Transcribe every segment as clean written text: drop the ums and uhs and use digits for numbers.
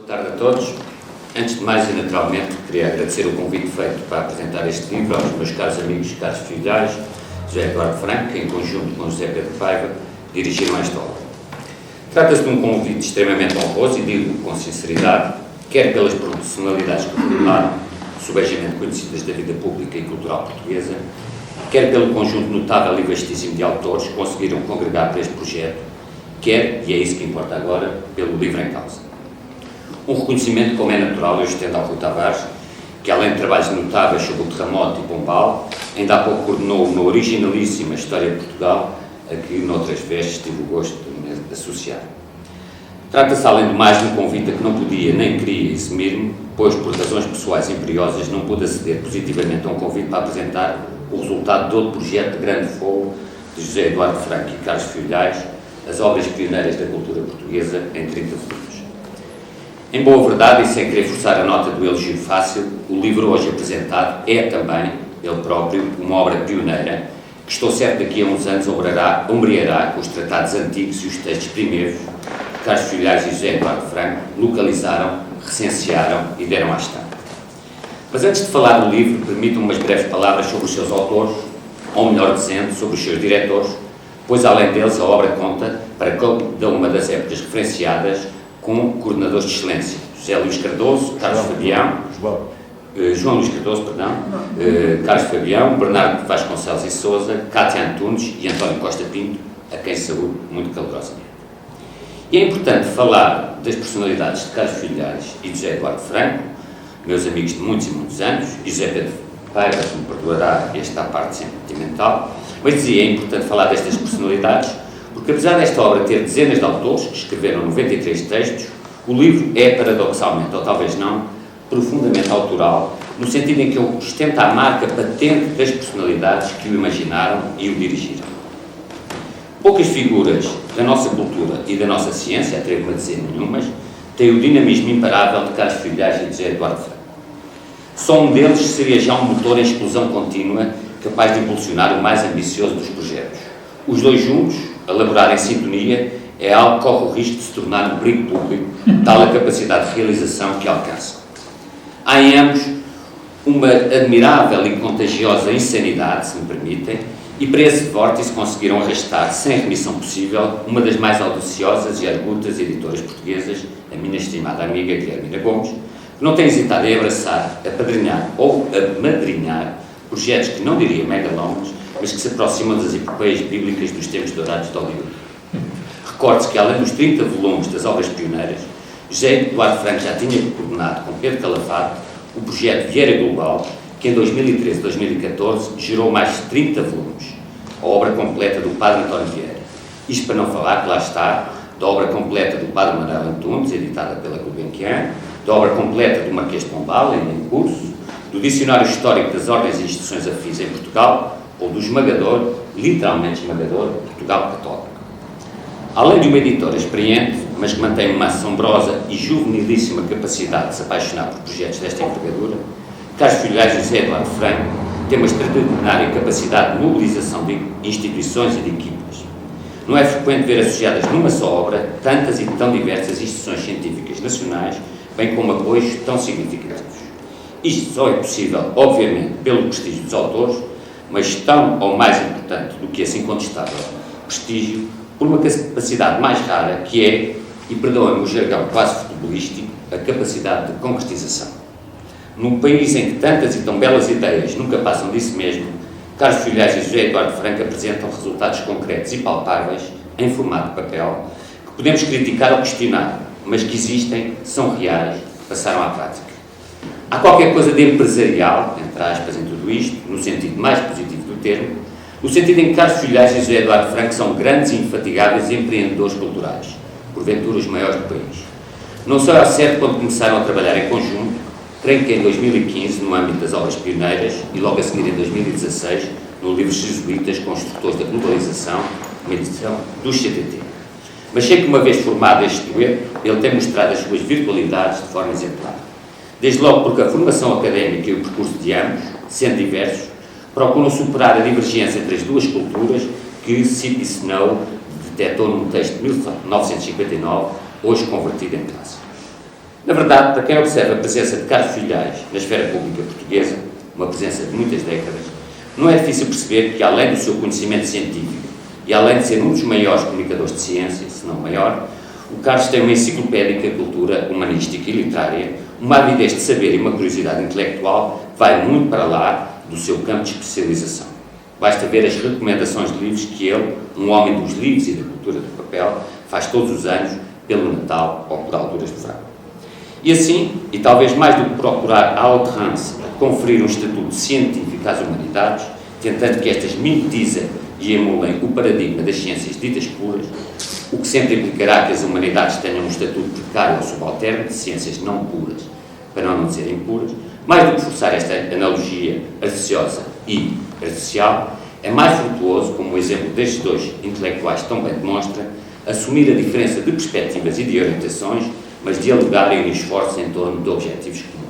tarde a todos. Antes de mais, e naturalmente, queria agradecer o convite feito para apresentar este livro aos meus caros amigos Carlos Filhais, José Eduardo Franco, que em conjunto com José Pedro Paiva dirigiram esta obra. Trata-se de um convite extremamente honroso e digo com sinceridade, quer pelas personalidades que formularam, subejamente conhecidas da vida pública e cultural portuguesa, quer pelo conjunto notável e vastíssimo de autores que conseguiram congregar para este projeto, quer, e é isso que importa agora, pelo livro em causa. Um reconhecimento, como é natural, eu estendo ao Rui Tavares, que além de trabalhos notáveis sobre o terremoto e Pombal, ainda há pouco coordenou uma originalíssima História de Portugal, a que, noutras vestes, tive o gosto de associar. Trata-se, além de mais, de um convite a que não podia nem queria eximir-me, pois, por razões pessoais imperiosas, não pude aceder positivamente a um convite para apresentar o resultado de outro projeto de grande fogo de José Eduardo Franco e Carlos Filhais, as obras pioneiras da cultura portuguesa em 30 volumes. Em boa verdade, e sem querer forçar a nota do elogio fácil, o livro hoje apresentado é também, ele próprio, uma obra pioneira, que estou certo daqui a uns anos ombreará com os tratados antigos e os textos primeiros que Carlos Filhais e José Eduardo Franco localizaram, recensearam e deram à estampa. Mas antes de falar do livro, permitam-me umas breves palavras sobre os seus autores, ou melhor dizendo, sobre os seus diretores, pois além deles a obra conta, para cada uma das épocas referenciadas, com coordenadores de excelência: José Luís Cardoso, Carlos Fabião, João Luís Cardoso, Carlos Fabião, Bernardo Vasconcelos e Sousa, Cátia Antunes e António Costa Pinto, a quem saúdo muito calorosamente. E é importante falar das personalidades de Carlos Filhais e de José Eduardo Franco, meus amigos de muitos e muitos anos, e José Pedro Paiva, que me perdoará esta parte sentimental, mas dizia, é importante falar destas personalidades, porque apesar desta obra ter dezenas de autores que escreveram 93 textos, o livro é, paradoxalmente, ou talvez não, profundamente autoral, no sentido em que ele ostenta a marca patente das personalidades que o imaginaram e o dirigiram. Poucas figuras da nossa cultura e da nossa ciência, atrevo-me a dizer nenhumas, têm o dinamismo imparável de Carlos Filhais e de José Eduardo Franco. Só um deles seria já um motor em explosão contínua, capaz de impulsionar o mais ambicioso dos projetos. Os dois juntos, elaborar em sintonia, é algo que corre o risco de se tornar um perigo público, tal a capacidade de realização que alcançam. Há em ambos uma admirável e contagiosa insanidade, se me permitem, e para esse vórtice conseguiram arrastar, sem remissão possível, uma das mais audiciosas e argutas editoras portuguesas, a minha estimada amiga Guilhermina Gomes, que não tem hesitado em abraçar, apadrinhar ou amadrinhar projetos que não diria megalómanos, mas que se aproximam das epopeias bíblicas dos tempos dourados de Hollywood. Recorde-se que, além dos 30 volumes das obras pioneiras, José Eduardo Franco já tinha coordenado com Pedro Calafate o projeto Vieira Global, que em 2013-2014 gerou mais de 30 volumes, a obra completa do Padre António Vieira. Isto para não falar, que lá está, da obra completa do Padre Manuel Antunes, editada pela Gulbenkian, da obra completa do Marquês de Pombal, ainda em curso, do Dicionário Histórico das Ordens e Instituições Afins em Portugal, ou do esmagador, literalmente esmagador, Portugal Católico. Além de uma editora experiente, mas que mantém uma assombrosa e juvenilíssima capacidade de se apaixonar por projetos desta envergadura, Carlos Filhais e José Eduardo Franco têm uma extraordinária capacidade de mobilização de instituições e de equipas. Não é frequente ver associadas numa só obra tantas e tão diversas instituições científicas nacionais, bem como apoios tão significativos. Isto só é possível, obviamente, pelo prestígio dos autores, mas tão ou mais importante do que esse incontestável prestígio, por uma capacidade mais rara que é, e perdoem-me o jargão quase futebolístico, a capacidade de concretização. Num país em que tantas e tão belas ideias nunca passam disso mesmo, Carlos Filhais e José Eduardo Franco apresentam resultados concretos e palpáveis, em formato de papel, que podemos criticar ou questionar, mas que existem, são reais, passaram à prática. Há qualquer coisa de empresarial, entre aspas, em tudo isto, no sentido mais positivo do termo, no sentido em que Carlos Filhais e José Eduardo Franco são grandes e infatigáveis empreendedores culturais, porventura os maiores do país. Não só é certo quando começaram a trabalhar em conjunto, creio que em 2015, no âmbito das obras pioneiras, e logo a seguir em 2016, no livro Jesuítas, Construtores da Globalização, uma edição do CTT. Mas sei que uma vez formado este dueto, ele tem mostrado as suas virtualidades de forma exemplar. Desde logo porque a formação académica e o percurso de ambos, sendo diversos, procuram superar a divergência entre as duas culturas que C.P. Snow detectou num texto de 1959, hoje convertido em clássico. Na verdade, para quem observa a presença de Carlos Filhais na esfera pública portuguesa, uma presença de muitas décadas, não é difícil perceber que, além do seu conhecimento científico e além de ser um dos maiores comunicadores de ciência, se não o maior, o Carlos tem uma enciclopédica cultura humanística e literária, uma avidez de saber e uma curiosidade intelectual que vai muito para lá do seu campo de especialização. Basta ver as recomendações de livros que ele, um homem dos livros e da cultura do papel, faz todos os anos pelo Natal ou por alturas de verão. E assim, e talvez mais do que procurar a outrance conferir um estatuto científico às humanidades, tentando que estas mimetizem e emulem o paradigma das ciências ditas puras, o que sempre implicará que as humanidades tenham um estatuto precário ou subalterno de ciências não puras, para não dizer impuras, mais do que forçar esta analogia artificiosa e artificial, é mais frutuoso, como o exemplo destes dois intelectuais tão bem demonstra, assumir a diferença de perspectivas e de orientações, mas dialogarem e unir esforços em torno de objetivos comuns.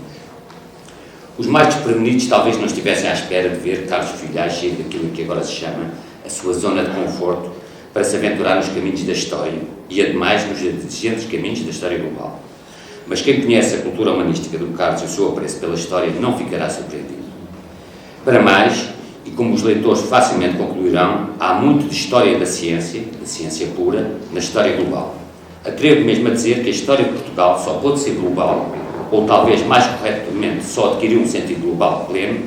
Os mais desprevenidos talvez não estivessem à espera de ver Carlos Filhais sair daquilo que agora se chama a sua zona de conforto para se aventurar nos caminhos da história e, ademais, nos exigentes caminhos da história global. Mas quem conhece a cultura humanística do Carlos e o seu apreço pela história não ficará surpreendido. Para mais, e como os leitores facilmente concluirão, há muito de história da ciência pura, na história global. Atrevo mesmo a dizer que a história de Portugal só pode ser global, ou talvez mais corretamente só adquiriu um sentido global pleno,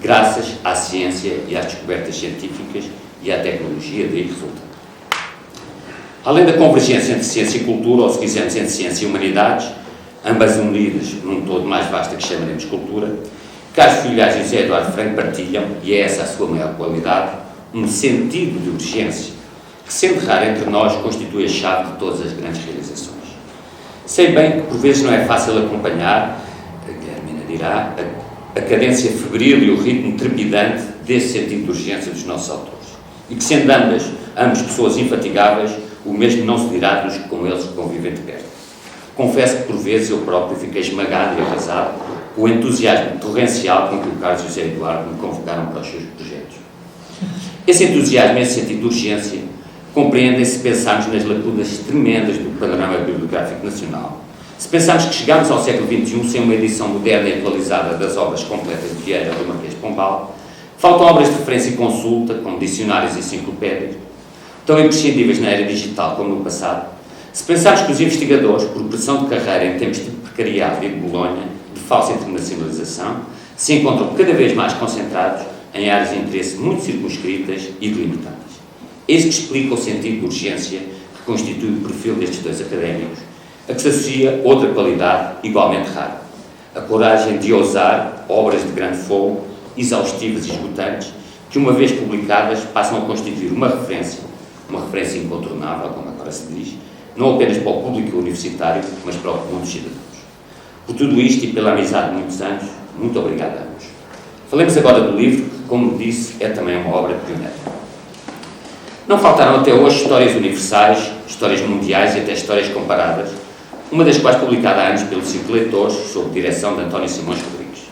graças à ciência e às descobertas científicas e à tecnologia daí resultante. Além da convergência entre ciência e cultura, ou se quisermos entre ciência e humanidades, ambas unidas num todo mais vasto que chamaremos cultura, Carlos Filhais e José Eduardo Franco partilham, e é essa a sua maior qualidade, um sentido de urgência, que, sendo raro entre nós, constitui a chave de todas as grandes realizações. Sei bem que por vezes não é fácil acompanhar, a Guilhermina dirá, a cadência febril e o ritmo trepidante desse sentido de urgência dos nossos autores, e que, sendo ambos pessoas infatigáveis, o mesmo não se dirá dos que com eles convivem de perto. Confesso que por vezes eu próprio fiquei esmagado e arrasado com o entusiasmo torrencial com que o Carlos e o José Eduardo me convocaram para os seus projetos. Esse entusiasmo, esse sentido de urgência, compreendem-se se pensarmos nas lacunas tremendas do panorama bibliográfico nacional. Se pensarmos que chegamos ao século XXI sem uma edição moderna e atualizada das obras completas de Vieira ou do Marquês de Pombal, faltam obras de referência e consulta, como dicionários e enciclopédias, tão imprescindíveis na era digital como no passado. Se pensarmos que os investigadores, por pressão de carreira em tempos de precariado e de Bolonha, de falsa internacionalização, se encontram cada vez mais concentrados em áreas de interesse muito circunscritas e delimitadas. Eis que explica o sentido de urgência que constitui o perfil destes dois académicos, a que se associa outra qualidade igualmente rara: a coragem de ousar obras de grande fogo, exaustivas e esgotantes, que, uma vez publicadas, passam a constituir uma referência incontornável, como agora se diz, não apenas para o público universitário, mas para o comum dos cidadãos. Por tudo isto e pela amizade de muitos anos, muito obrigado a ambos. Falemos agora do livro, que, como disse, é também uma obra pioneira. Não faltaram até hoje histórias universais, histórias mundiais e até histórias comparadas, uma das quais publicada há anos pelo Círculo de Leitores, sob direção de António Simões Rodrigues.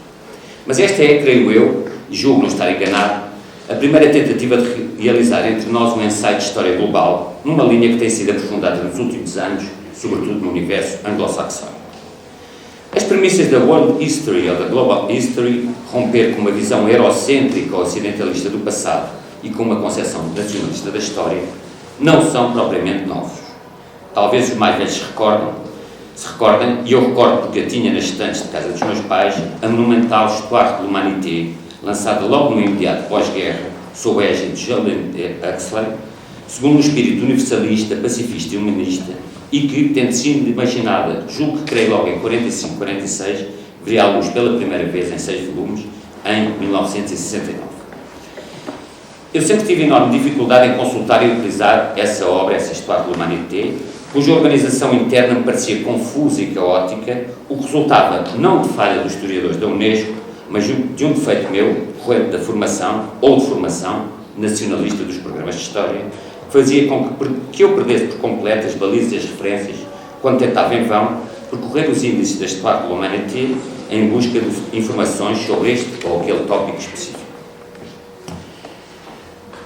Mas esta é, creio eu, e julgo não estar enganado, a primeira tentativa de realizar entre nós um ensaio de história global, numa linha que tem sido aprofundada nos últimos anos, sobretudo no universo anglo-saxónico. As premissas da World History ou da Global History, romper com uma visão eurocêntrica ou ocidentalista do passado e com uma concepção nacionalista da história, não são propriamente novos. Talvez os mais velhos se recordem, e eu recordo porque a tinha nas estantes de casa dos meus pais, a monumental Histoire de l'Humanité, lançada logo no imediato pós-guerra, sob a égide de Jolene Huxley, segundo um espírito universalista, pacifista e humanista, e que, tendo sido imaginada, julgo que creio logo em 45-46, veria à luz pela primeira vez em 6 volumes, em 1969. Eu sempre tive enorme dificuldade em consultar e utilizar essa obra, essa Histoire de l'Humanité, cuja organização interna me parecia confusa e caótica, o que resultava não de falha dos historiadores da Unesco, mas de um defeito meu, decorrente da formação, ou de formação, nacionalista dos programas de história, que fazia com que eu perdesse por completo as balizas e as referências, quando tentava em vão percorrer os índices da Histoire de l'Humanité em busca de informações sobre este ou aquele tópico específico.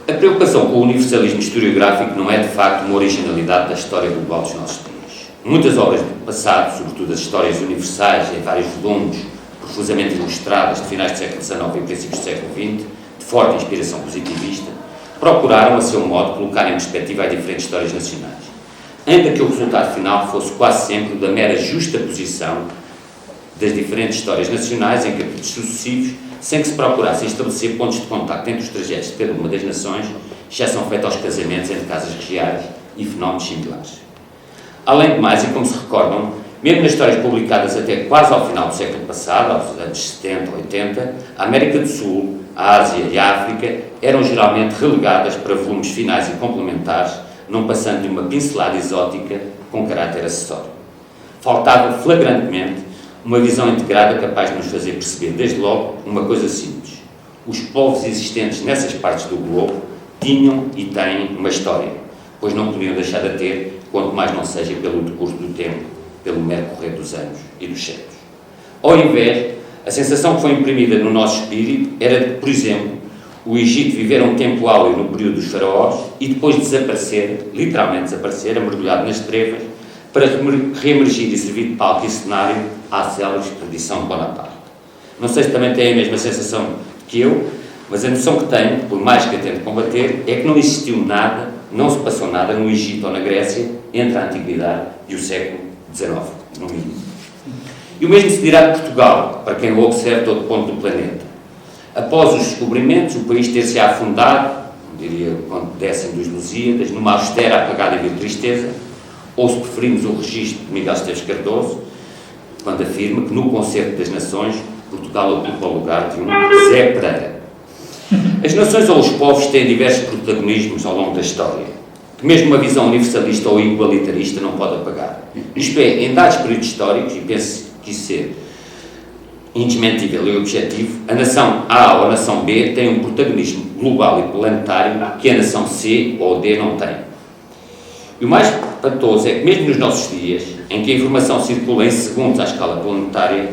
A preocupação com o universalismo historiográfico não é, de facto, uma originalidade da história global dos nossos dias. Muitas obras do passado, sobretudo as histórias universais em vários volumes, profusamente ilustradas de finais do século XIX e princípios do século XX, de forte inspiração positivista, procuraram, a seu modo, colocar em perspectiva as diferentes histórias nacionais, ainda que o resultado final fosse quase sempre o da mera justaposição das diferentes histórias nacionais em capítulos sucessivos, sem que se procurasse estabelecer pontos de contacto entre os trajetos de cada uma das nações, exceção feita aos casamentos entre casas reais e fenómenos similares. Além de mais, e como se recordam, mesmo nas histórias publicadas até quase ao final do século passado, aos anos 70, 80, a América do Sul, a Ásia e a África eram geralmente relegadas para volumes finais e complementares, não passando de uma pincelada exótica com caráter acessório. Faltava flagrantemente uma visão integrada capaz de nos fazer perceber, desde logo, uma coisa simples. Os povos existentes nessas partes do globo tinham e têm uma história, pois não podiam deixar de ter, quanto mais não seja pelo decurso do tempo, pelo mero correr dos anos e dos séculos. Ao invés, a sensação que foi imprimida no nosso espírito era de, por exemplo, o Egito viver um tempo áureo no período dos faraós e depois desaparecer, literalmente desaparecer, mergulhado nas trevas, para reemergir e servir de palco e cenário à célebre expedição de Bonaparte. Não sei se também têm a mesma sensação que eu, mas a noção que tenho, por mais que eu tente combater, é que não existiu nada, não se passou nada no Egito ou na Grécia entre a Antiguidade e o século XIX, no mínimo. E o mesmo se dirá de Portugal, para quem o observa de todo ponto do planeta. Após os descobrimentos, o país ter-se afundado, diria quando descem dos Lusíadas, numa austera, apagada e vil tristeza, ou se preferimos o registro de Miguel Esteves Cardoso, quando afirma que no Concerto das Nações, Portugal ocupa o lugar de um Zé Pereira. As nações ou os povos têm diversos protagonismos ao longo da história, que mesmo uma visão universalista ou igualitarista não pode apagar. Isto é, em dados períodos históricos, e penso que isso é indesmentível e objetivo, a nação A ou a nação B tem um protagonismo global e planetário que a nação C ou D não tem. E o mais espantoso é que mesmo nos nossos dias, em que a informação circula em segundos à escala planetária,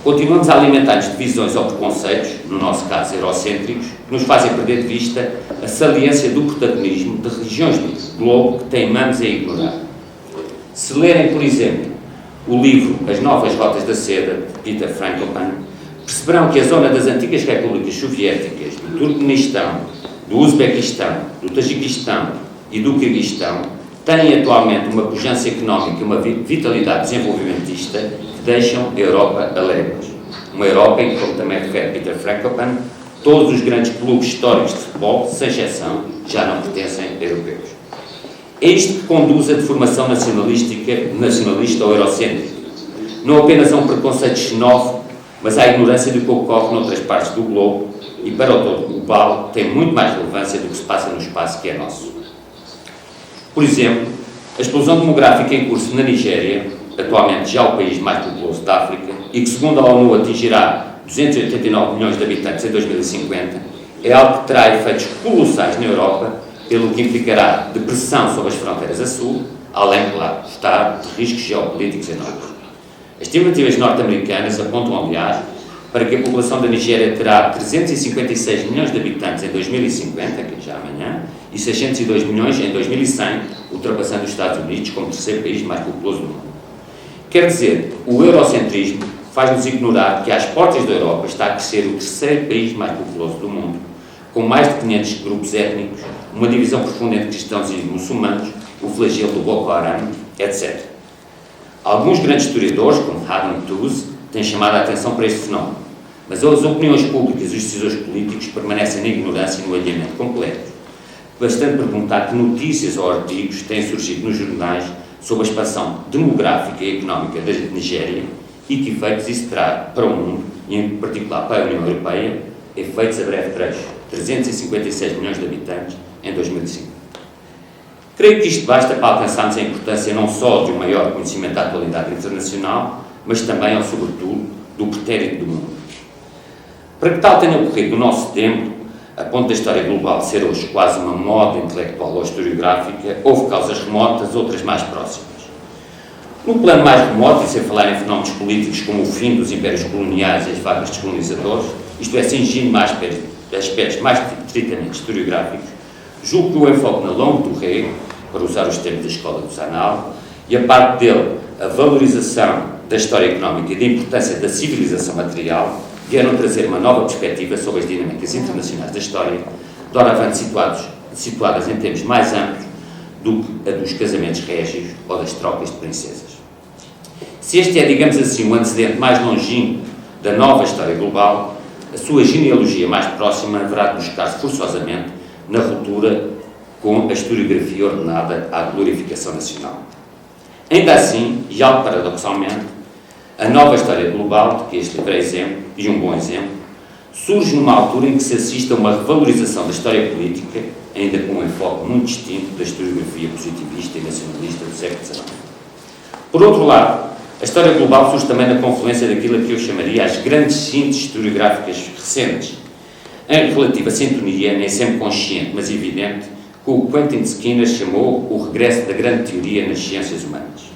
continuamos a alimentar-nos de visões ou preconceitos, no nosso caso eurocêntricos, que nos fazem perder de vista a saliência do protagonismo de regiões do globo que teimamos a ignorar. Se lerem, por exemplo, o livro As Novas Rotas da Seda, de Peter Frankopan, perceberão que a zona das antigas repúblicas soviéticas, do Turcomenistão, do Uzbequistão, do Tajiquistão e do Quirguistão, tem atualmente uma pujança económica e uma vitalidade desenvolvimentista que deixam a Europa alegre. Uma Europa em que, como também refere Peter Frankopan, todos os grandes clubes históricos de futebol, sem exceção, já não pertencem a europeus. É isto que conduz a deformação nacionalista ou eurocêntrica, não apenas a um preconceito xenófobo, mas à ignorância do que ocorre noutras partes do globo e, para o todo global, tem muito mais relevância do que se passa no espaço que é nosso. Por exemplo, a explosão demográfica em curso na Nigéria, atualmente já o país mais populoso da África, e que, segundo a ONU, atingirá 289 milhões de habitantes em 2050, é algo que terá efeitos colossais na Europa, pelo que implicará depressão sobre as fronteiras a sul, além, claro, estar de riscos geopolíticos enormes. As estimativas norte-americanas apontam, aliás, para que a população da Nigéria terá 356 milhões de habitantes em 2050, que é já amanhã, e 602 milhões em 2100, ultrapassando os Estados Unidos como terceiro país mais populoso do mundo. Quer dizer, o eurocentrismo faz-nos ignorar que às portas da Europa está a crescer o terceiro país mais populoso do mundo, com mais de 500 grupos étnicos, uma divisão profunda entre cristãos e muçulmanos, o flagelo do Boko Haram, etc. Alguns grandes historiadores, como Hadley Tooze, têm chamado a atenção para este fenómeno, mas as opiniões públicas e os decisores políticos permanecem na ignorância e no alheamento completo. Bastante perguntar que notícias ou artigos têm surgido nos jornais sobre a expansão demográfica e económica da Nigéria e que efeitos isso terá para o mundo, e em particular para a União Europeia, efeitos a breve trecho, 356 milhões de habitantes em 2005. Creio que isto basta para alcançarmos a importância não só de um maior conhecimento da atualidade internacional, mas também, ou sobretudo, do pretérito do mundo. Para que tal tenha ocorrido no nosso tempo, a ponto da história global ser hoje quase uma moda intelectual ou historiográfica, houve causas remotas, outras mais próximas. No plano mais remoto, e sem falar em fenómenos políticos como o fim dos impérios coloniais e as vagas dos colonizadores, isto é, cingindo aspectos mais estritamente historiográficos, julgo que o enfoque na longue durée, para usar os termos da escola do Zanal, e a parte dele, a valorização da história económica e da importância da civilização material, vieram trazer uma nova perspectiva sobre as dinâmicas internacionais da história, doravante situadas em termos mais amplos do que a dos casamentos régios ou das trocas de princesas. Se este é, digamos assim, o antecedente mais longínquo da nova história global, a sua genealogia mais próxima haverá de buscar-se forçosamente na ruptura com a historiografia ordenada à glorificação nacional. Ainda assim, e algo paradoxalmente, a nova história global, de que este livro é exemplo, e um bom exemplo, surge numa altura em que se assiste a uma revalorização da história política, ainda com um enfoque muito distinto da historiografia positivista e nacionalista do século XIX. Por outro lado, a história global surge também na confluência daquilo que eu chamaria as grandes sínteses historiográficas recentes, em relativa sintonia, nem sempre consciente, mas evidente, com o que Quentin Skinner chamou o regresso da grande teoria nas ciências humanas.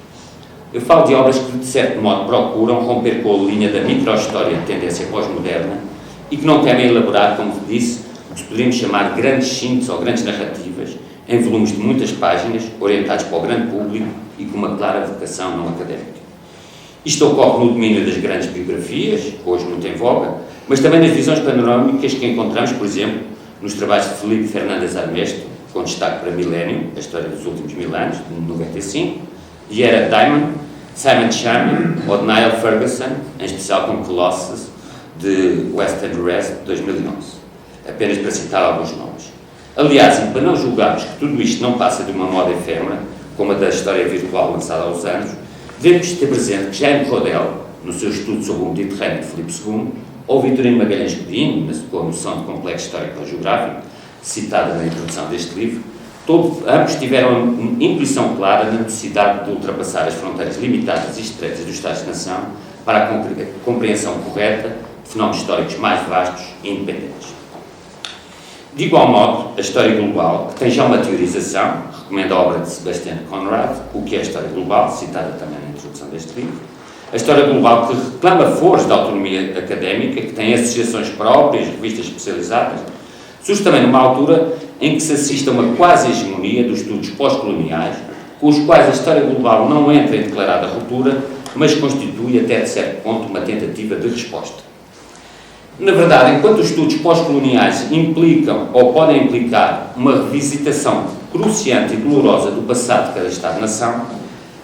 Eu falo de obras que, de certo modo, procuram romper com a linha da micro-história de tendência pós-moderna e que não temem elaborar, como disse, o que poderíamos chamar de grandes sínteses ou grandes narrativas, em volumes de muitas páginas, orientados para o grande público e com uma clara vocação não académica. Isto ocorre no domínio das grandes biografias, hoje muito em voga, mas também nas visões panorâmicas que encontramos, por exemplo, nos trabalhos de Felipe Fernández Armesto, com destaque para Millennium, a história dos últimos 1000 anos, de 95, de Era Diamond, Simon Charman ou de Niall Ferguson, em especial com Colossus, de West and Rest, de 2011. Apenas para citar alguns nomes. Aliás, e para não julgarmos que tudo isto não passa de uma moda efêmera, como a da história virtual lançada há uns anos, devemos ter presente que Jaime Rodel, no seu estudo sobre o Mediterrâneo de Filipe II, ou Vitorino Magalhães Godinho, com a noção de complexo histórico-geográfico, citada na introdução deste livro, ambos tiveram uma intuição clara na necessidade de ultrapassar as fronteiras limitadas e estreitas dos Estados-nação para a compreensão correta de fenómenos históricos mais vastos e independentes. De igual modo, a história global, que tem já uma teorização, recomendo a obra de Sebastian Conrad, O que é a História Global, citada também na introdução deste livro, a história global que reclama foros de autonomia académica, que tem associações próprias, revistas especializadas, surge também numa altura em que se assiste a uma quase hegemonia dos estudos pós-coloniais, com os quais a história global não entra em declarada ruptura, mas constitui até de certo ponto uma tentativa de resposta. Na verdade, enquanto os estudos pós-coloniais implicam ou podem implicar uma revisitação cruciante e dolorosa do passado de cada Estado-nação,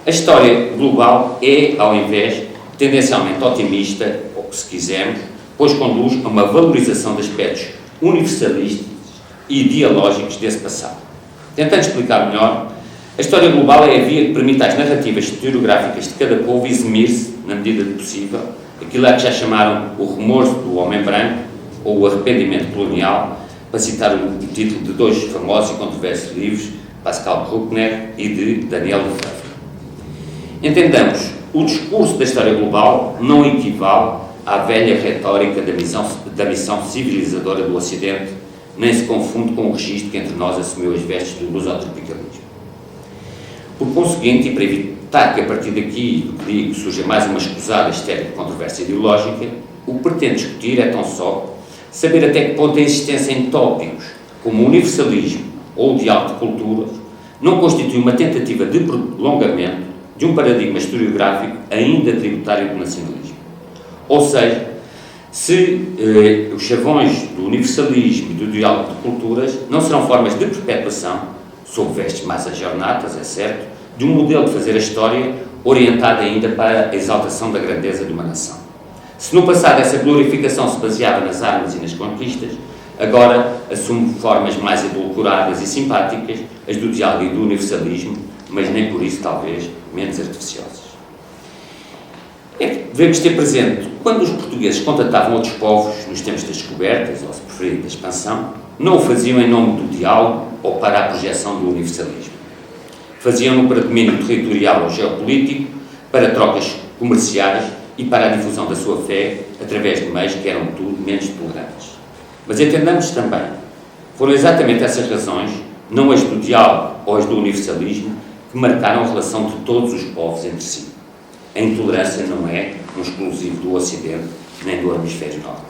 a história global é, ao invés, tendencialmente otimista, ou se quisermos, pois conduz a uma valorização de aspectos universalistas e ideológicos desse passado. Tentando explicar melhor, a história global é a via que permite às narrativas historiográficas de cada povo eximir-se, na medida do possível, aquilo a que já chamaram o remorso do homem branco ou o arrependimento colonial, para citar o título de dois famosos e controversos livros, Pascal Bruckner e de Daniel Lefebvre. Entendamos, o discurso da história global não equivale à velha retórica da missão civilizadora do Ocidente, nem se confunde com o registro que entre nós assumiu as vestes do lusotropicalismo. Por conseguinte, e para evitar que a partir daqui, do que digo, surja mais uma escusada estéril controvérsia ideológica, o que pretendo discutir é tão só saber até que ponto a existência em tópicos como o universalismo ou o diálogo de culturas não constitui uma tentativa de prolongamento de um paradigma historiográfico ainda tributário do nacionalismo. Ou seja, se os chavões do universalismo e do diálogo de culturas não serão formas de perpetuação, sob vestes mais ajornadas, é certo, de um modelo de fazer a história orientado ainda para a exaltação da grandeza de uma nação. Se no passado essa glorificação se baseava nas armas e nas conquistas, agora assume formas mais edulcoradas e simpáticas, as do diálogo e do universalismo, mas nem por isso, talvez, menos artificiosas. É que devemos ter presente, quando os portugueses contatavam outros povos nos tempos das descobertas, ou se preferir, da expansão, não o faziam em nome do diálogo ou para a projeção do universalismo. Faziam-no para domínio territorial ou geopolítico, para trocas comerciais e para a difusão da sua fé através de meios que eram tudo menos tolerantes. Mas entendamos também, foram exatamente essas razões, não as do diálogo ou as do universalismo, que marcaram a relação de todos os povos entre si. A intolerância não é um exclusivo do Ocidente nem do Hemisfério Norte.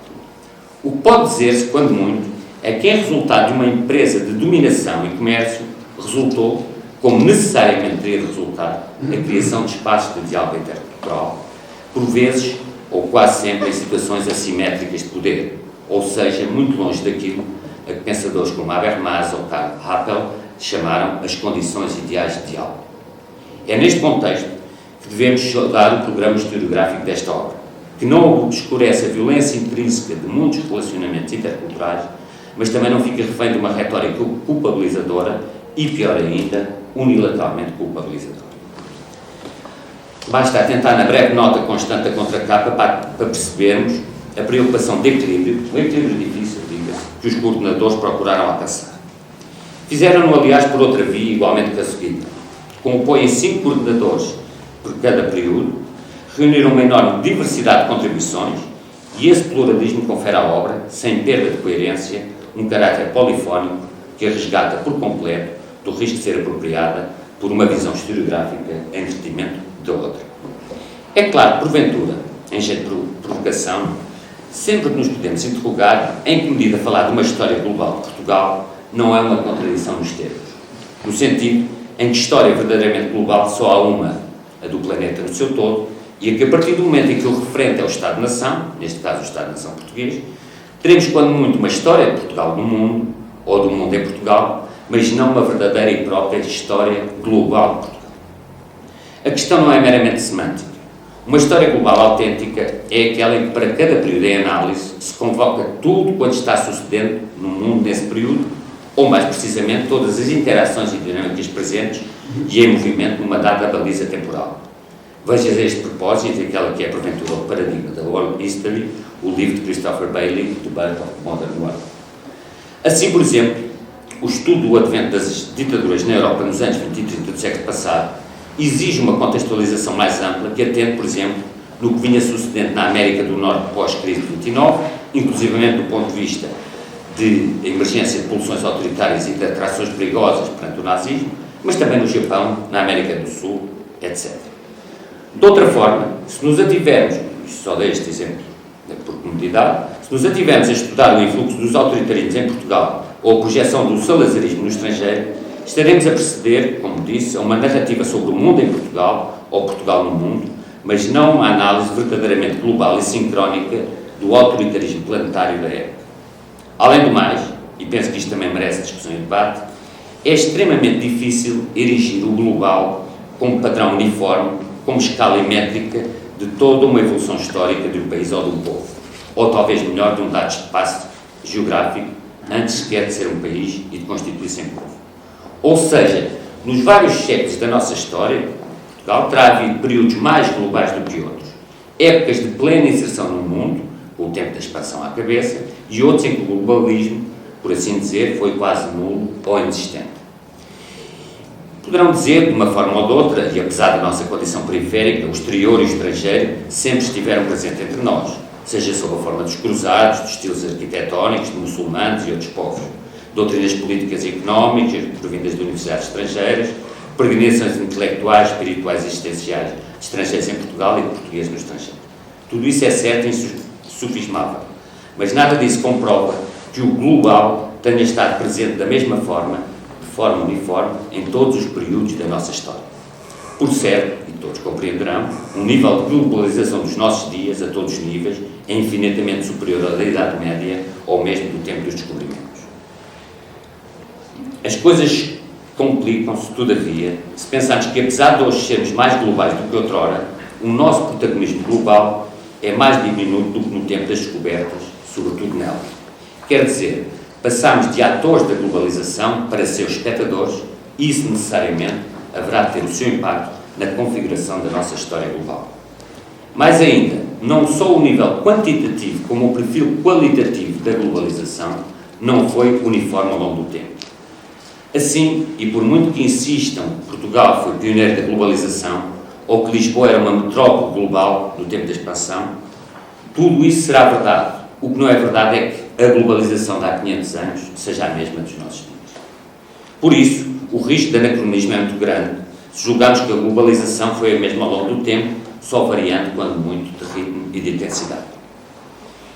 O que pode dizer-se, quando muito, é que em resultado de uma empresa de dominação e comércio, resultou como necessariamente teria resultado a criação de espaços de diálogo intercultural, por vezes, ou quase sempre, em situações assimétricas de poder, ou seja, muito longe daquilo a que pensadores como Habermas ou Karl Happel chamaram as condições ideais de diálogo. É neste contexto que devemos saudar o programa historiográfico desta obra, que não obscurece a violência intrínseca de muitos relacionamentos interculturais, mas também não fica refém de uma retórica culpabilizadora e, pior ainda, unilateralmente culpabilizadora. Basta atentar na breve nota constante da contracapa para percebermos a preocupação de equilíbrio, um equilíbrio difícil, diga-se, que os coordenadores procuraram alcançar. Fizeram-no, aliás, por outra via igualmente conseguida, com apoio em 5 coordenadores por cada período, reuniram uma enorme diversidade de contribuições e esse pluralismo confere à obra, sem perda de coerência, um caráter polifónico que a resgata por completo do risco de ser apropriada por uma visão historiográfica em detrimento da outra. É claro, porventura, em jeito de provocação, sempre que nos podemos interrogar em que medida falar de uma história global de Portugal não é uma contradição nos termos, no sentido em que história verdadeiramente global só há uma, a do planeta no seu todo, e a que a partir do momento em que o referente é o Estado-nação, neste caso o Estado-nação português, teremos quando muito uma história de Portugal no mundo, ou do mundo em Portugal, mas não uma verdadeira e própria história global de Portugal. A questão não é meramente semântica. Uma história global autêntica é aquela em que para cada período em análise se convoca tudo quanto está sucedendo no mundo nesse período, ou mais precisamente todas as interações e dinâmicas presentes e em movimento numa dada baliza temporal. Veja a este propósito aquela que é porventura o paradigma da World History, o livro de Christopher Bailey, The Birth of the Modern World. Assim, por exemplo, o estudo do advento das ditaduras na Europa nos anos 20 e 30 do século passado exige uma contextualização mais ampla que atende, por exemplo, no que vinha sucedendo na América do Norte pós-crise de 29, inclusivamente do ponto de vista de emergência de pulsões autoritárias e de atrações perigosas perante o nazismo, mas também no Japão, na América do Sul, etc. De outra forma, se nos ativermos, só dei este exemplo por comodidade, se nos ativermos a estudar o influxo dos autoritarismos em Portugal ou a projeção do salazarismo no estrangeiro, estaremos a perceber, como disse, uma narrativa sobre o mundo em Portugal, ou Portugal no mundo, mas não uma análise verdadeiramente global e sincrónica do autoritarismo planetário da época. Além do mais, e penso que isto também merece discussão e debate, é extremamente difícil erigir o global como padrão uniforme, como escala e métrica de toda uma evolução histórica de um país ou de um povo, ou talvez melhor, de um dado espaço geográfico, antes sequer de ser um país e de constituir-se em povo. Ou seja, nos vários séculos da nossa história, Portugal terá havido períodos mais globais do que outros, épocas de plena inserção no mundo, com o tempo da expansão à cabeça, e outros em que o globalismo, por assim dizer, foi quase nulo ou inexistente. Poderão dizer, de uma forma ou de outra, e apesar da nossa condição periférica, o exterior e o estrangeiro sempre estiveram presentes entre nós, seja sob a forma dos cruzados, dos estilos arquitetónicos, de muçulmanos e outros povos, doutrinas políticas e económicas, provindas de universidades estrangeiras, peregrinações intelectuais, espirituais e existenciais de estrangeiros em Portugal e de portugueses no estrangeiro. Tudo isso é certo e insufismável, mas nada disso comprova que o global tenha estado presente da mesma forma, de forma uniforme, em todos os períodos da nossa história. Por certo, e todos compreenderão, um nível de globalização dos nossos dias, a todos os níveis, é infinitamente superior ao da Idade Média ou mesmo do tempo dos descobrimentos. As coisas complicam-se, todavia, se pensarmos que, apesar de hoje sermos mais globais do que outrora, o nosso protagonismo global é mais diminuto do que no tempo das descobertas, sobretudo nela. Quer dizer, passamos de atores da globalização para seus espectadores e isso necessariamente haverá de ter o seu impacto na configuração da nossa história global. Mais ainda, não só o nível quantitativo como o perfil qualitativo da globalização não foi uniforme ao longo do tempo. Assim, e por muito que insistam que Portugal foi pioneiro da globalização ou que Lisboa era uma metrópole global no tempo da expansão, tudo isso será verdade. O que não é verdade é que a globalização de há 500 anos seja a mesma dos nossos dias. Por isso, o risco de anacronismo é muito grande se julgarmos que a globalização foi a mesma ao longo do tempo, só variando, quando muito, de ritmo e de intensidade.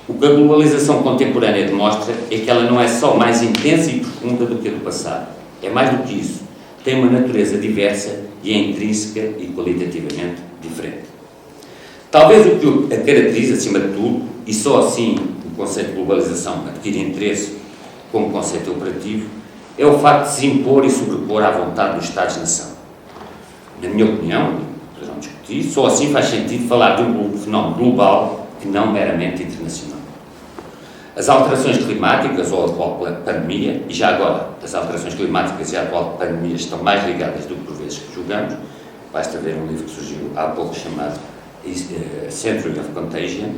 O que a globalização contemporânea demonstra é que ela não é só mais intensa e profunda do que a do passado. É mais do que isso. tem uma natureza diversa e é intrínseca e qualitativamente diferente. Talvez o que a caracteriza, acima de tudo, e só assim o conceito de globalização adquire interesse como conceito operativo, é o facto de se impor e sobrepor à vontade dos Estados-nação. Na minha opinião, poderão discutir, só assim faz sentido falar de um fenómeno global que não meramente internacional. As alterações climáticas ou a atual pandemia, e já agora as alterações climáticas e a atual pandemia estão mais ligadas do que por vezes que julgamos, basta ver um livro que surgiu há pouco chamado Century of Contagion,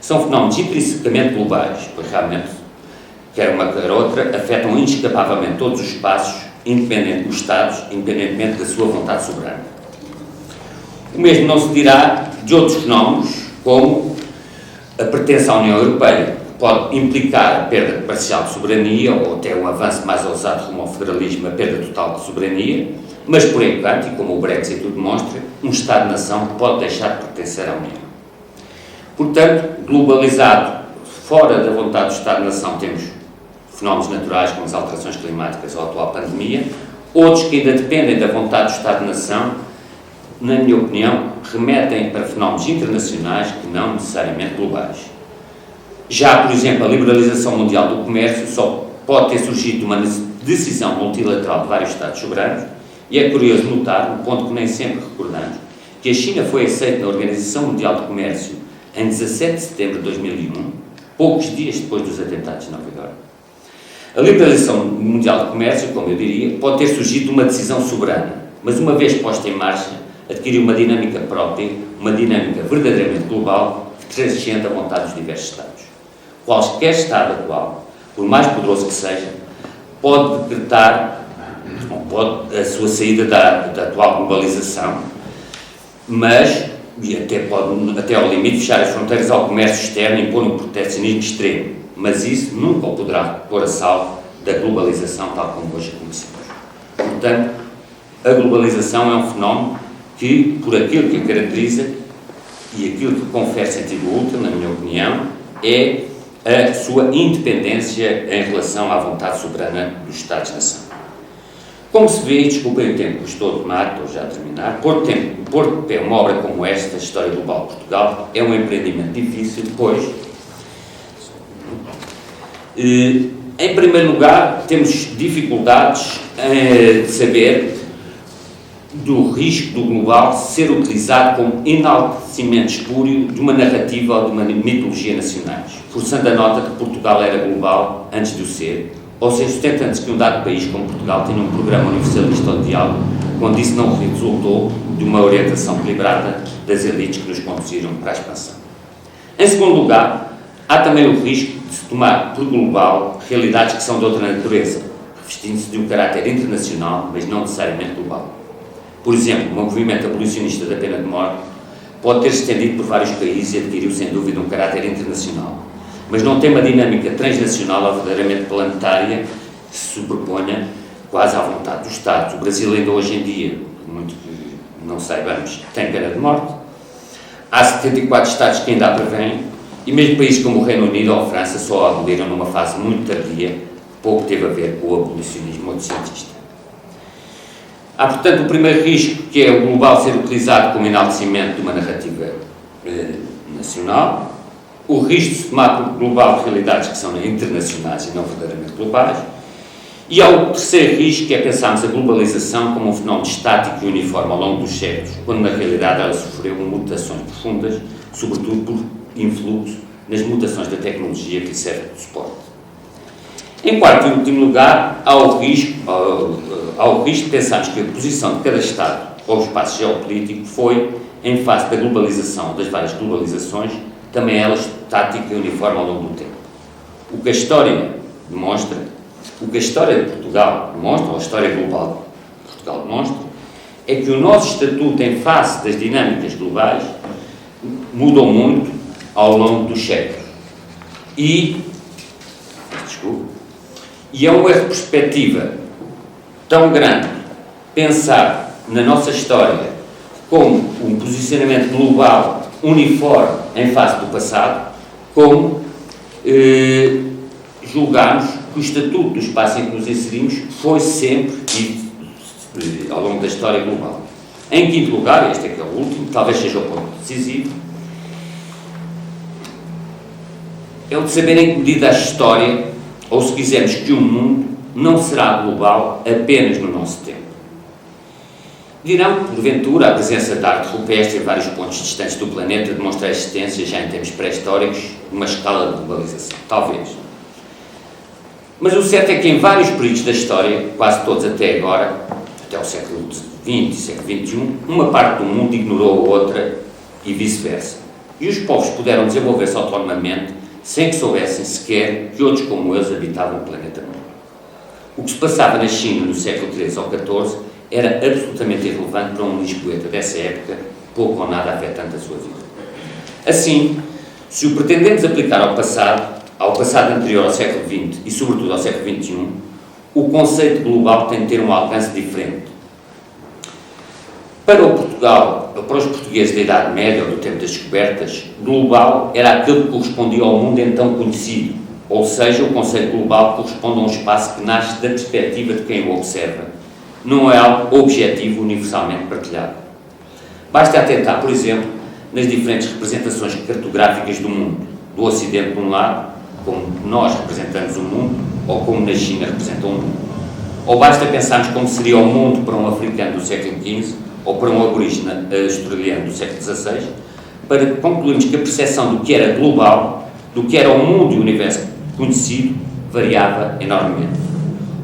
são fenómenos intrinsecamente globais, pois realmente, quer uma quer outra, afetam inescapavelmente todos os espaços, independente dos Estados, independentemente da sua vontade soberana. O mesmo não se dirá de outros fenómenos, como a pertença à União Europeia, que pode implicar a perda parcial de soberania, ou até um avanço mais ousado rumo ao federalismo, a perda total de soberania, mas, por enquanto, e como o Brexit o demonstra, um Estado-nação pode deixar de pertencer à União. Portanto, globalizado, fora da vontade do Estado-nação, temos fenómenos naturais como as alterações climáticas ou a atual pandemia, outros que ainda dependem da vontade do Estado-nação, na minha opinião, remetem para fenómenos internacionais que não necessariamente globais. Já, por exemplo, a liberalização mundial do comércio só pode ter surgido de uma decisão multilateral de vários Estados soberanos, e é curioso notar, um ponto que nem sempre recordamos, que a China foi aceita na Organização Mundial de Comércio em 17 de setembro de 2001, poucos dias depois dos atentados de Nova Iorque. A liberalização mundial de comércio, como eu diria, pode ter surgido de uma decisão soberana, mas uma vez posta em marcha, adquiriu uma dinâmica própria, uma dinâmica verdadeiramente global, que transcende a vontade dos diversos Estados. Qualquer Estado atual, por mais poderoso que seja, pode decretar a sua saída da atual globalização, mas, e até ao limite, fechar as fronteiras ao comércio externo e impor um protecionismo extremo, mas isso nunca o poderá pôr a salvo da globalização tal como hoje a conhecemos. Portanto, a globalização é um fenómeno que, por aquilo que a caracteriza e aquilo que confere sentido útil, na minha opinião, é a sua independência em relação à vontade soberana dos Estados-nação. Como se vê, e desculpem o tempo que estou a tomar, estou já a terminar, pôr de pé uma obra como esta, História Global de Portugal, é um empreendimento difícil, pois, em primeiro lugar, temos dificuldades de saber do risco do global ser utilizado como enaltecimento espúrio de uma narrativa ou de uma mitologia nacionais, forçando a nota que Portugal era global antes de o ser, ou seja, sustentando-se que um dado país como Portugal tinha um programa universalista ou de diálogo, quando isso não resultou de uma orientação equilibrada das elites que nos conduziram para a expansão. Em segundo lugar, há também o risco de se tomar por global realidades que são de outra natureza, revestindo-se de um caráter internacional, mas não necessariamente global. Por exemplo, o movimento abolicionista da pena de morte pode ter se estendido por vários países e adquiriu, sem dúvida, um caráter internacional, mas não tem uma dinâmica transnacional ou verdadeiramente planetária que se sobreponha quase à vontade dos Estados. O Brasil ainda hoje em dia, muito que não saibamos, tem pena de morte. Há 74 Estados que ainda a prevêem, e mesmo países como o Reino Unido ou a França só a aboliram numa fase muito tardia, que pouco teve a ver com o abolicionismo oitocentista. Há, portanto, o primeiro risco, que é o global ser utilizado como enaltecimento de uma narrativa nacional, o risco de se tomar por global realidades que são internacionais e não verdadeiramente globais, e há o terceiro risco, que é pensarmos a globalização como um fenómeno estático e uniforme ao longo dos séculos, quando na realidade ela sofreu mutações profundas, sobretudo por influxo nas mutações da tecnologia que lhe serve de suporte. Em quarto e último lugar, há o risco de pensarmos que a posição de cada Estado ou espaço geopolítico foi, em face da globalização, das várias globalizações, também ela estática e uniforme ao longo do tempo. O que a história demonstra, o que a história de Portugal demonstra, ou a história global de Portugal demonstra, é que o nosso estatuto em face das dinâmicas globais mudou muito ao longo dos séculos. E é uma perspectiva tão grande pensar na nossa história como um posicionamento global uniforme em face do passado, como julgarmos que o estatuto do espaço em que nos inserimos foi sempre, e ao longo da história global. Em quinto lugar, este é que é o último, talvez seja o ponto decisivo, é o de saber em que medida a história, ou se quisermos que o mundo, não será global apenas no nosso tempo. Dirão, porventura, a presença de arte rupestre em vários pontos distantes do planeta demonstra a existência, já em termos pré-históricos, de uma escala de globalização. Talvez. Mas o certo é que em vários períodos da história, quase todos até agora, até o século XX e século XXI, uma parte do mundo ignorou a outra e vice-versa. E os povos puderam desenvolver-se autonomamente sem que soubessem sequer que outros como eles habitavam o planeta mundo. O que se passava na China no século XIII ou XIV era absolutamente irrelevante para um lisboeta dessa época, pouco ou nada afetando a sua vida. Assim, se o pretendemos aplicar ao passado anterior ao século XX e sobretudo ao século XXI, o conceito global tem de ter um alcance diferente. Para os portugueses da Idade Média ou do tempo das descobertas, global era aquele que correspondia ao mundo então conhecido, ou seja, o conceito global corresponde a um espaço que nasce da perspectiva de quem o observa. Não é algo objetivo universalmente partilhado. Basta atentar, por exemplo, nas diferentes representações cartográficas do mundo, do Ocidente de um lado, como nós representamos o mundo, ou como na China representam o mundo. Ou basta pensarmos como seria o mundo para um africano do século XV, ou para um aborígene australiano do século XVI, para concluirmos que a percepção do que era global, do que era o mundo e o universo conhecido, variava enormemente.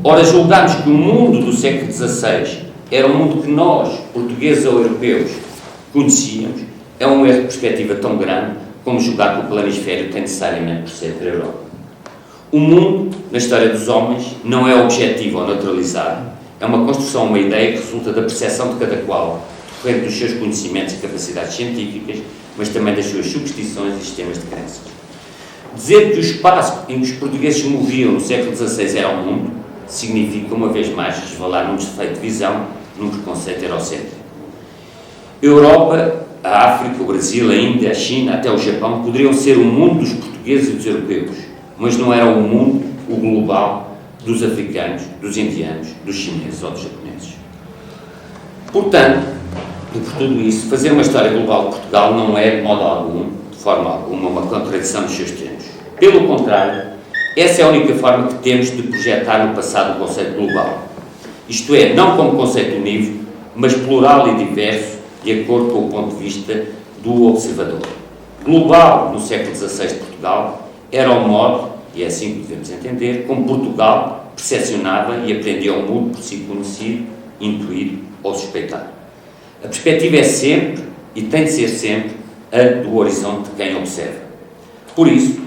Ora, julgarmos que o mundo do século XVI era um mundo que nós, portugueses ou europeus, conhecíamos, é um erro de perspectiva tão grande como julgar que o planisfério tem necessariamente por ser para a Europa. O mundo, na história dos homens, não é objetivo ou neutralizado, é uma construção, uma ideia que resulta da percepção de cada qual, decorrente dos seus conhecimentos e capacidades científicas, mas também das suas superstições e sistemas de crenças. Dizer que o espaço em que os portugueses se moviam no século XVI era o mundo, significa, uma vez mais, resvalar num defeito de visão, num preconceito eurocêntrico. A Europa, a África, o Brasil, a Índia, a China, até o Japão, poderiam ser o mundo dos portugueses e dos europeus, mas não era o mundo, o global, dos africanos, dos indianos, dos chineses ou dos japoneses. Portanto, e por tudo isso, fazer uma história global de Portugal não é, de modo algum, de forma alguma, uma contradição dos seus termos. Pelo contrário, essa é a única forma que temos de projetar no passado o conceito global. Isto é, não como conceito unívoco, mas plural e diverso, de acordo com o ponto de vista do observador. Global, no século XVI de Portugal, era o modo, e é assim que devemos entender, como Portugal percepcionava e aprendia o mundo por si conhecido, intuído ou suspeitado. A perspectiva é sempre, e tem de ser sempre, a do horizonte de quem observa. Por isso,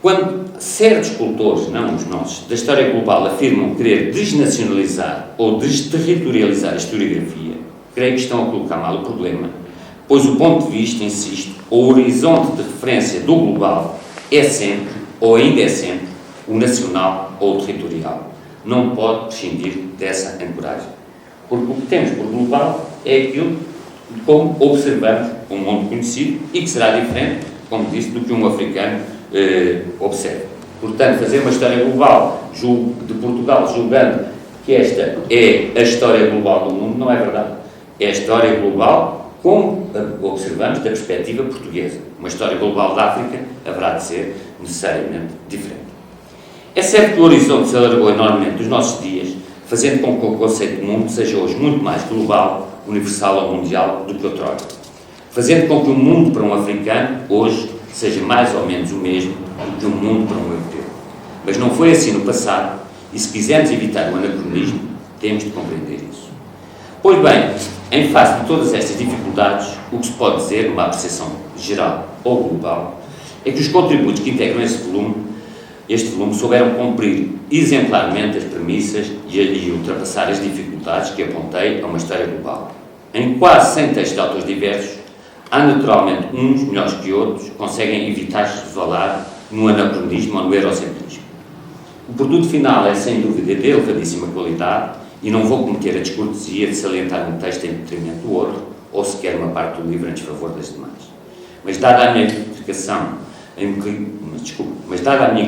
quando certos cultores, não os nossos, da história global afirmam querer desnacionalizar ou desterritorializar a historiografia, creio que estão a colocar mal o problema, pois o ponto de vista, insisto, o horizonte de referência do global é sempre, ou ainda é sempre, o nacional ou o territorial. Não pode prescindir dessa ancoragem. Porque o que temos por global é aquilo de como observamos um mundo conhecido e que será diferente, como disse, do que um africano observa. Portanto, fazer uma história global de Portugal julgando que esta é a história global do mundo não é verdade. É a história global como observamos da perspectiva portuguesa. Uma história global da África haverá de ser necessariamente diferente. É certo que o horizonte se alargou enormemente nos nossos dias, fazendo com que o conceito de mundo seja hoje muito mais global, universal ou mundial do que outrora. Fazendo com que o mundo para um africano, hoje, seja mais ou menos o mesmo do que o mundo para um europeu. Mas não foi assim no passado, e se quisermos evitar o anacronismo, temos de compreender isso. Pois bem, em face de todas estas dificuldades, o que se pode dizer, numa apreciação geral ou global, é que os contributos que integram este volume souberam cumprir exemplarmente as premissas e ultrapassar as dificuldades que apontei a uma história global. Em quase 100 textos de autores diversos, há naturalmente uns, melhores que outros, que conseguem evitar-se resvalar no anacronismo ou no eurocentrismo. O produto final é, sem dúvida, de elevadíssima qualidade e não vou cometer a descortesia de salientar um texto em detrimento do outro ou sequer uma parte do livro em desfavor das demais. Mas dada a minha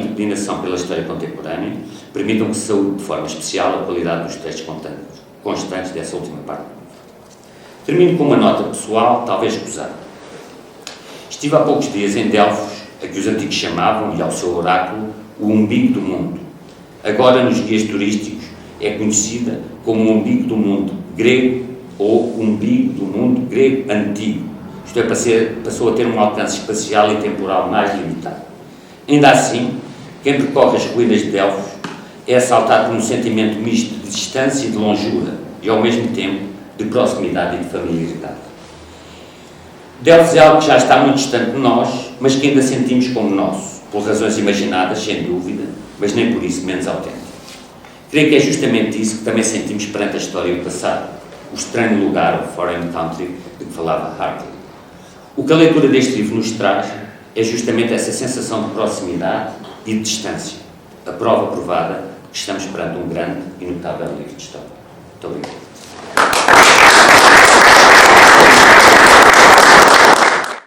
inclinação pela história contemporânea, permitam que saúde de forma especial a qualidade dos textos contâneos. constantes dessa última parte. Termino com uma nota pessoal, talvez escusada. Estive há poucos dias em Delfos, a que os antigos chamavam, e ao seu oráculo, o umbigo do mundo. Agora, nos guias turísticos, é conhecida como o umbigo do mundo grego ou umbigo do mundo grego antigo. Isto é, passou a ter um alcance espacial e temporal mais limitado. Ainda assim, quem percorre as ruínas de Delfos é assaltado por um sentimento misto de distância e de longura, e ao mesmo tempo de proximidade e de familiaridade. Delfos é algo que já está muito distante de nós, mas que ainda sentimos como nosso, por razões imaginadas, sem dúvida, mas nem por isso menos autêntico. Creio que é justamente isso que também sentimos perante a história do passado, o estranho lugar, o foreign country, de que falava Hartley. O que a leitura deste livro nos traz é justamente essa sensação de proximidade e de distância, a prova provada de que estamos perante um grande e notável livro de história. Muito obrigado.